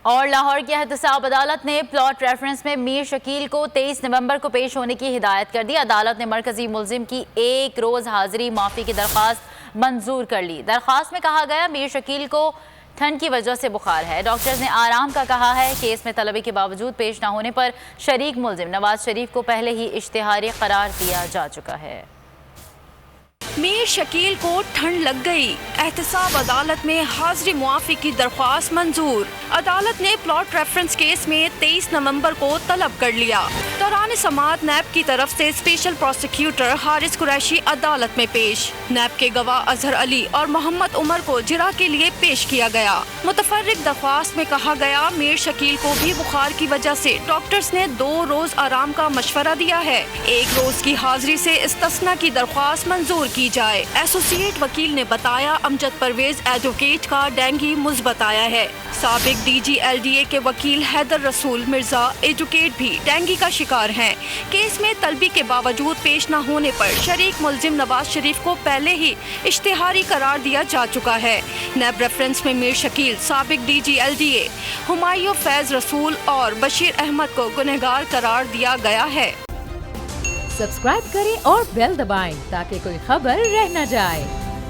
اور لاہور کی احتساب عدالت نے پلاٹ ریفرنس میں میر شکیل کو 23 نومبر کو پیش ہونے کی ہدایت کر دی۔ عدالت نے مرکزی ملزم کی 1 روز حاضری معافی کی درخواست منظور کر لی۔ درخواست میں کہا گیا میر شکیل کو ٹھنڈ کی وجہ سے بخار ہے۔ ڈاکٹرز نے آرام کا کہا ہے۔ کیس میں طلبی کے باوجود پیش نہ ہونے پر شریک ملزم نواز شریف کو پہلے ہی اشتہاری قرار دیا جا چکا ہے۔ میر شکیل کو ٹھنڈ لگ گئی، احتساب عدالت میں حاضری معافی کی درخواست منظور۔ عدالت نے پلاٹ ریفرنس کیس میں 23 نومبر کو طلب کر لیا۔ دوران سماعت نیب کی طرف سے اسپیشل پروسیکیوٹر حارث قریشی عدالت میں پیش۔ نیب کے گواہ اظہر علی اور محمد عمر کو جرح کے لیے پیش کیا گیا۔ متفرق درخواست میں کہا گیا میر شکیل کو بھی بخار کی وجہ سے ڈاکٹرز نے 2 روز آرام کا مشورہ دیا ہے۔ 1 روز کی حاضری سے استثناء کی درخواست منظور کی جائے۔ ایسوسیٹ وکیل نے بتایا امجد پرویز ایڈوکیٹ کا ڈینگی مثبت آیا ہے۔ سابق D G L D A کے وکیل حیدر رسول مرزا ایڈوکیٹ بھی ڈینگی کا شکار ہیں۔ کیس میں طلبی کے باوجود پیش نہ ہونے پر شریک ملزم نواز شریف کو پہلے ہی اشتہاری قرار دیا جا چکا ہے۔ نیب ریفرنس میں میر شکیل، سابق D G L D A Humayun Faiz Rasool اور بشیر احمد کو گنہگار قرار دیا گیا ہے۔ سبسکرائب کریں اور بیل دبائیں تاکہ کوئی خبر رہ نہ جائے۔